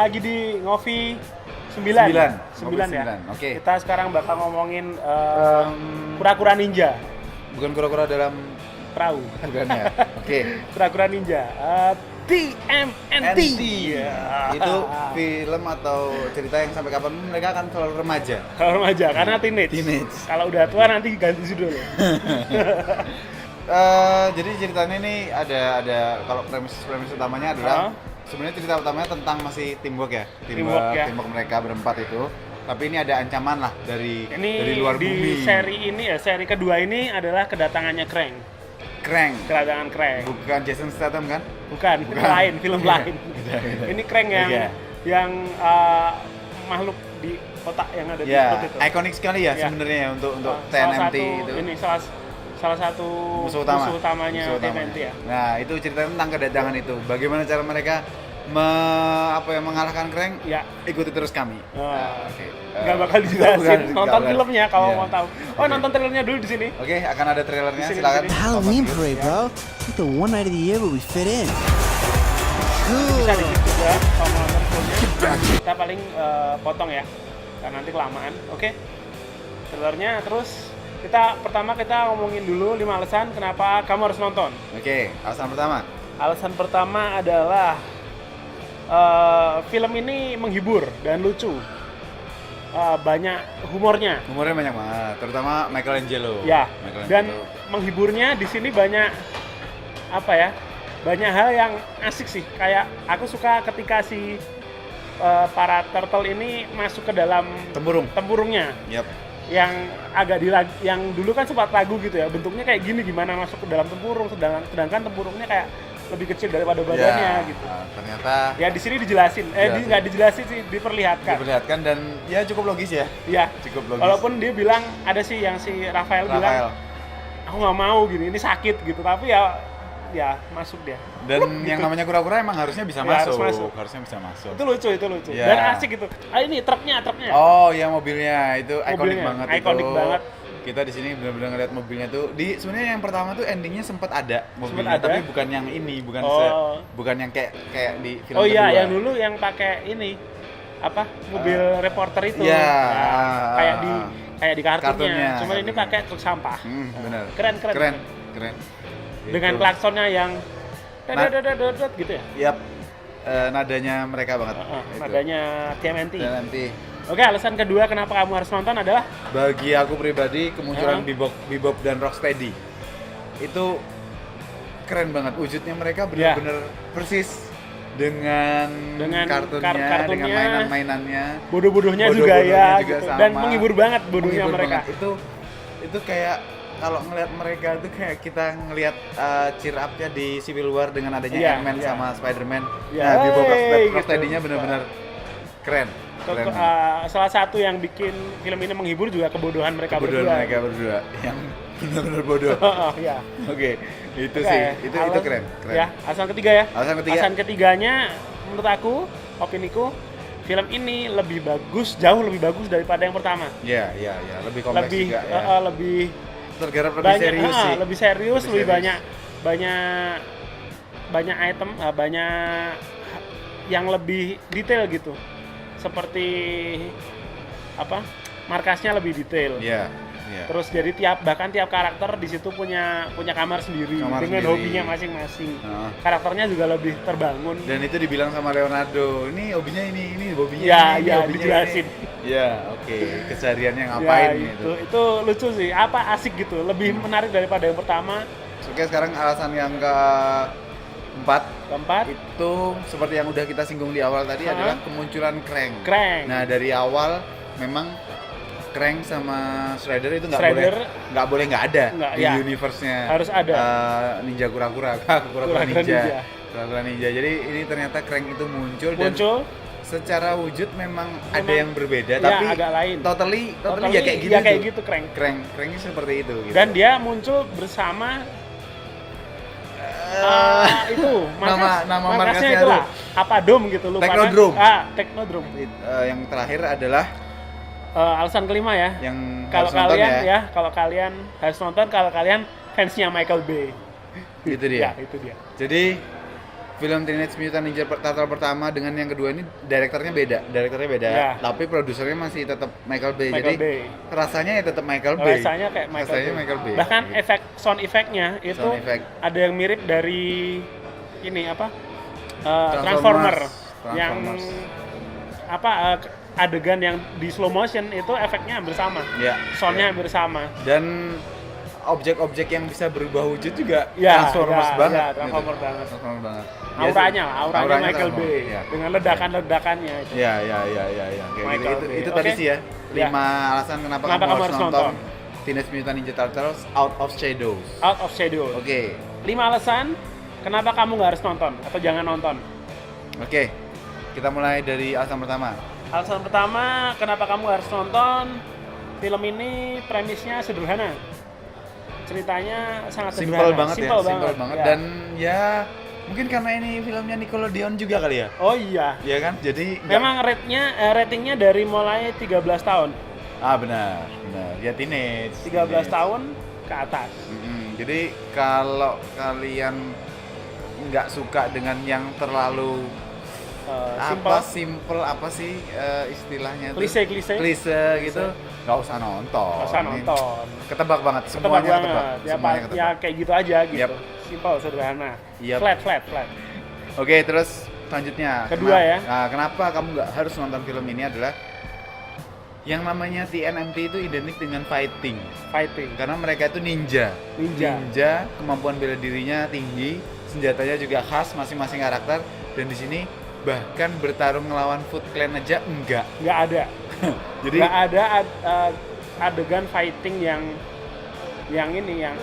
lagi di Ngopi 9 ya? Oke. Kita sekarang bakal ngomongin kura-kura ninja. Bukan kura-kura dalam Perahu. bukan ya. Oke. Kura-kura ninja. TMNT. Ya. Itu film atau cerita yang sampai kapan mereka akan selalu remaja. Kalau remaja, karena teenage. Kalau udah tua nanti ganti judul. Jadi ceritanya ini ada kalau premis utamanya adalah sebenarnya cerita utamanya tentang masih teamwork ya. Teamwork mereka berempat itu. Tapi ini ada ancaman lah dari luar bumi. Di seri kedua ini adalah kedatangannya Krang. Kedatangan Krang. Bukan Jason Statham kan? Bukan. Film lain. Ini Krang yang makhluk di kotak yang ada di perut itu. Ikonik sekali ya sebenarnya untuk TNMT itu. Ini salah satu musuh utamanya TNMT ya. Nah, itu cerita tentang kedatangan itu. Bagaimana cara mereka mengalahkan Krang? Ya, ikuti terus kami. Nggak bakal dijelasin. Nonton filmnya kalau mau tahu. Nonton trailernya dulu di sini. Oke, akan ada trailernya. Silakan. Halloween parade, bro. It's the one night of the year where we fit in. Bisa dikit juga kalau mau nonton filmnya. Kita paling potong ya, karena nanti kelamaan. Oke. Trailernya terus pertama kita ngomongin dulu 5 alasan kenapa kamu harus nonton. Oke, alasan pertama. Alasan pertama adalah film ini menghibur dan lucu. Banyak humornya. Humornya banyak banget, terutama Michelangelo. Ya. Dan menghiburnya di sini banyak banyak hal yang asik sih. Kayak aku suka ketika para turtle ini masuk ke dalam tempurungnya. Yep. Yang dulu kan sempat ragu gitu ya, bentuknya kayak gini gimana masuk ke dalam tempurung, sedangkan tempurungnya kayak lebih kecil daripada badannya gitu. Ternyata ya di sini dijelasin, nggak dijelasin sih, diperlihatkan dan ya cukup logis ya. Iya. Cukup logis. Walaupun dia bilang ada sih yang si Rafael bilang aku nggak mau gini, ini sakit gitu, tapi ya masuk dia. Dan yang namanya kura-kura emang harusnya bisa masuk. Harusnya bisa masuk. Itu lucu. Ya. Dan asik gitu. Ini truknya. Oh, ya mobilnya itu ikonik banget. Ikonik banget. Kita di sini benar-benar ngeliat mobilnya tuh. Sebenarnya yang pertama tuh endingnya sempat ada mobilnya, tapi bukan yang ini, bukan yang kayak di film kedua. Oh iya, yang dulu yang pakai ini mobil reporter itu. Iya. Kayak di kartunnya. Cuma ini pakai truk sampah. Benar. Keren. Dengan klaksonnya yang gitu ya. Yap. Nadanya mereka banget. Nadanya TMNT. Oke, alasan kedua kenapa kamu harus nonton adalah bagi aku pribadi kemunculan Bebop dan Rocksteady itu keren banget. Wujudnya mereka benar-benar persis dengan kartunnya, dengan mainan-mainannya. Bodoh-bodohnya juga gitu. Sama. Dan menghibur banget bodohnya mereka. Itu kayak kalau ngelihat mereka tuh kayak kita ngelihat cheer up-nya di Civil War dengan adanya Ant-Man sama Spider-Man. Bebop Rocksteady-nya benar-benar keren. Salah satu yang bikin film ini menghibur juga kebodohan mereka berdua yang benar-benar bodoh. Iya. Oke, itu keren. Ya, alasan ketiga ya. Alasan ketiganya menurut aku, opiniku, film ini jauh lebih bagus daripada yang pertama. Iya, lebih kompleks juga ya. Lebih tergarap lebih serius, lebih banyak item, banyak yang lebih detail gitu. Seperti markasnya lebih detail. Iya. Terus jadi bahkan tiap karakter di situ punya kamar sendiri dengan hobinya masing-masing. Karakternya juga lebih terbangun. Dan itu dibilang sama Leonardo, ini hobinya ini hobinya ini. Ya, dijelasin. Ya, oke. Kesehariannya ngapain gitu. Itu lucu sih. Asik gitu. Lebih menarik daripada yang pertama. Oke, sekarang alasan yang keempat itu seperti yang udah kita singgung di awal tadi adalah kemunculan Krang. Nah, dari awal memang Krang sama Shredder itu nggak boleh nggak ada di universe-nya. Harus ada. Ninja kura-kura ninja. Jadi ini ternyata Krang itu muncul. Dan secara wujud memang ada yang berbeda, tapi agak lain. Totally ya kayak gitu. Ya kayak gitu Krangnya seperti itu gitu. Dan dia muncul bersama itu nama markasnya itu lah apa dom gitu lupa. Technodrome. Yang terakhir adalah alasan kelima ya. Yang kalau kalian harus nonton kalau kalian fansnya Michael Bay. Itu dia. Itu dia. Jadi film Teenage Mutant Ninja Turtle pertama dengan yang kedua ini direkturnya beda, Ya. tapi produsernya masih tetap Michael Bay. Michael Jadi Bay. rasanya ya tetap Michael Bay. Rasanya kayak Michael Bay. Bahkan Gitu. sound effect-nya itu Sound effect. ada yang mirip dari ini apa? Transformer. Yang adegan yang di slow motion itu efeknya hampir sama. Ya. Soundnya hampir sama. Dan objek-objek yang bisa berubah wujud juga Ya, Transformers ya, banget. ya, Transformer banget. Transformers banget. Auranya Michael Transformers, Bay ya. dengan ledakan-ledakannya itu. Ya. Kayak Michael gitu. Bay. Itu Oke. tadi sih ya. 5 alasan kenapa kamu harus nonton Teenage Mutant Ninja Turtles Out of Shadows. Out of Shadow. Oke. 5 alasan kenapa kamu nggak harus nonton atau jangan nonton. Oke. Kita mulai dari alasan pertama. Alasan pertama kenapa kamu harus nonton film ini, premisnya sederhana. Ceritanya sangat Simple sederhana. Simple banget. Ya. Dan ya mungkin karena ini filmnya Nickelodeon juga kali ya. Oh iya. Iya kan? Jadi Memang ratingnya dari mulai 13 tahun. benar. Ya teenage. 13 tahun ke atas. Jadi kalau kalian nggak suka dengan yang terlalu simple apa sih istilahnya tuh? Klise gitu, nggak usah nonton. Nggak usah nonton. Ketebak banget, Ketebak semuanya banget. ketebak. Ya, Semuanya ketebak. ya kayak gitu aja gitu. Yap. Simple, sederhana. Yap. Flat. Oke, terus selanjutnya. Kedua ya. Nah, kenapa kamu nggak harus nonton film ini adalah yang namanya TNMT itu identik dengan fighting. Karena mereka itu ninja, kemampuan bela dirinya tinggi, senjatanya juga khas masing-masing karakter, dan di sini bahkan bertarung melawan Foot Clan aja enggak ada. Jadi nggak ada adegan fighting yang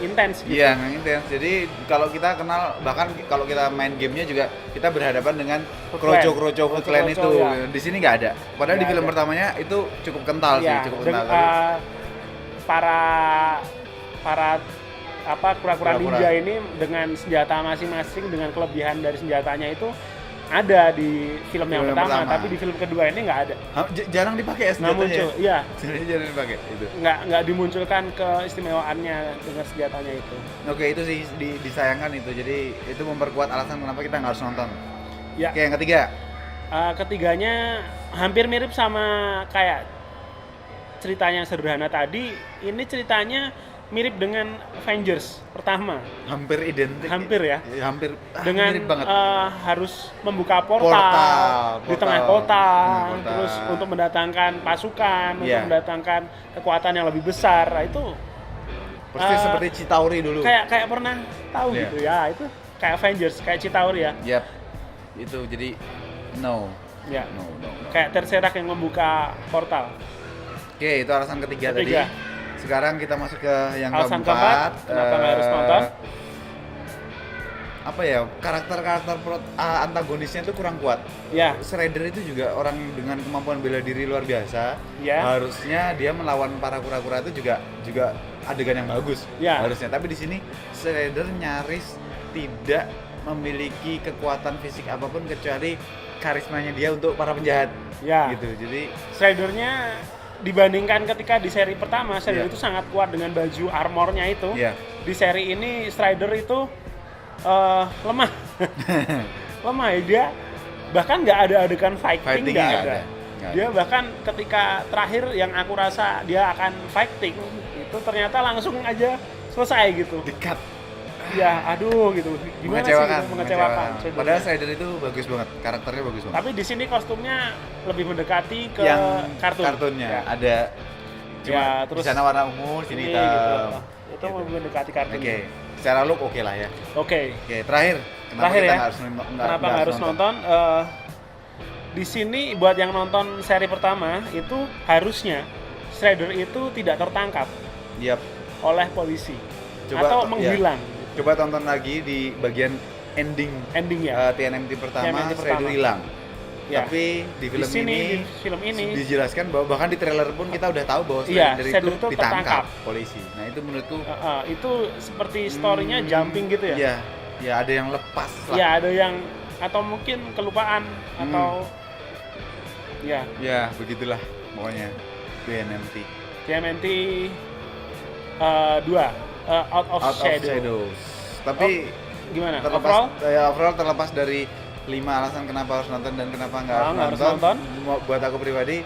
intens gitu. Iya, yang intens. Jadi kalau kita kenal, bahkan kalau kita main gamenya juga kita berhadapan dengan kroco Foot Clan itu. Ya. Di sini nggak ada. Padahal di film pertamanya itu cukup kental sih, cukup kental. Para kura-kura ninja ini dengan senjata masing-masing, dengan kelebihan dari senjatanya itu ada di film yang pertama, tapi di film kedua ini nggak ada. Jarang dipakai ya senjatanya. Nggak muncul, iya. Senjatanya jarang dipakai itu. Nggak dimunculkan keistimewaannya dengan senjatanya itu. Oke, itu sih disayangkan itu. Jadi itu memperkuat alasan kenapa kita nggak harus nonton. Ya. Oke, yang ketiga. Ketiganya hampir mirip sama kayak ceritanya yang sederhana tadi. Ini ceritanya mirip dengan Avengers pertama. Hampir identik. Hampir ya. Hampir dengan mirip banget. Harus membuka portal di tengah kota, terus untuk mendatangkan pasukan, untuk mendatangkan kekuatan yang lebih besar. Nah, itu persis seperti Chitauri dulu. Kayak pernah tahu gitu ya. Itu kayak Avengers, kayak Chitauri ya. Yap. Itu jadi no. Ya. No. Kayak Terserak yang membuka portal. Oke, itu alasan ketiga tadi. Sekarang kita masuk ke yang alasan keempat. Kenapa nggak harus nonton? Apa ya, karakter antagonisnya itu kurang kuat. Ya. Shredder itu juga orang dengan kemampuan bela diri luar biasa. Ya. Harusnya dia melawan para kura-kura itu juga adegan yang bagus. Ya. Harusnya. Tapi di sini Shredder nyaris tidak memiliki kekuatan fisik apapun kecuali karismanya dia untuk para penjahat. Ya. Gitu. Jadi Shreddernya dibandingkan ketika di seri pertama, Shredder itu sangat kuat dengan baju armornya itu. Di seri ini Shredder itu lemah. Lemah ya, dia bahkan nggak ada adegan fighting, nggak ada. Dia bahkan ketika terakhir yang aku rasa dia akan fighting itu ternyata langsung aja selesai gitu. Dekat. Ya, aduh gitu. Gimana mengecewakan, sih gitu? Mengecewakan. Padahal Shredder itu bagus banget, karakternya bagus banget. Tapi di sini kostumnya lebih mendekati ke yang Ya. kartunnya. Ada cuma terus di sana warna ungu, sini hitam. Gitu. Itu lebih mendekati kartunnya. Oke. Secara look oke lah ya. Oke. Terakhir. Kenapa kita Kenapa nggak harus nonton? Di sini buat yang nonton seri pertama itu harusnya Shredder itu tidak tertangkap oleh polisi atau menghilang. Coba tonton lagi di bagian ending ya. TNMT pertama, Shredder hilang. Ya. Tapi di film ini dijelaskan bahwa bahkan di trailer pun kita udah tahu bahwa Shredder itu ditangkap polisi. Nah itu menurutku itu seperti story-nya jumping gitu ya? Ya ada yang lepas lah. Ya ada yang atau mungkin kelupaan atau ya begitulah pokoknya TNMT 2 Out of Shadows. Tapi gimana? Overall terlepas dari 5 alasan kenapa harus nonton dan kenapa nggak harus nonton. Buat aku pribadi,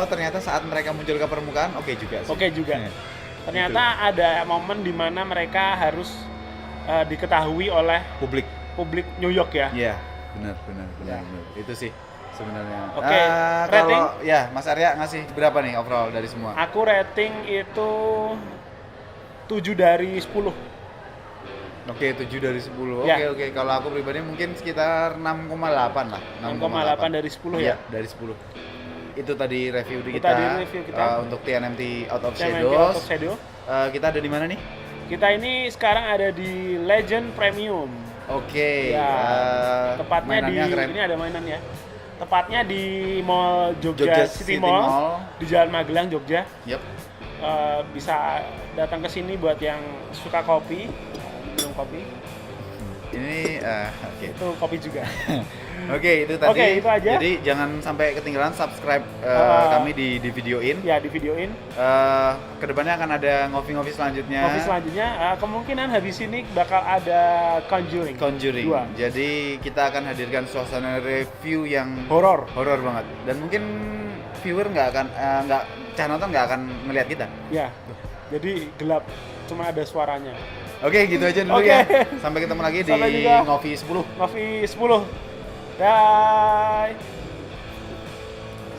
ternyata saat mereka muncul ke permukaan, oke juga sih. Oke juga. Ternyata ada momen di mana mereka harus diketahui oleh publik New York ya. Iya, benar. Itu sih sebenarnya. Oke, kalau ya Mas Arya ngasih berapa nih overall dari semua? Aku rating itu 7 dari 10. Oke, 7 dari 10. Ya. Oke. Kalau aku pribadi mungkin sekitar 6,8 lah. 6,8 dari 10 ya? Iya, dari 10. Itu tadi review kita. Untuk TNMT Out of Shadows. Kita ada di mana nih? Kita ini sekarang ada di Legend Premium. Oke. Ya, tepatnya di keren. ini ada mainan ya. Tepatnya di Mall Jogja City Mall di Jalan Magelang, Jogja. Yep. Bisa datang ke sini buat yang suka kopi, minum kopi. Ini oke. Itu kopi juga. Oke, itu tadi. Oke, itu aja. Jadi jangan sampai ketinggalan subscribe kami di videoin. Ya, di videoin. Kedepannya akan ada ngopi-ngopi selanjutnya. Kemungkinan habis ini bakal ada Conjuring. 2. Jadi kita akan hadirkan suasana review yang horor banget. Dan mungkin viewer cah nonton nggak akan ngelihat kita. Ya. Jadi gelap, cuma ada suaranya. Oke, gitu aja dulu ya. Sampai ketemu lagi di Ngopi 10. Ngopi 10. Bye.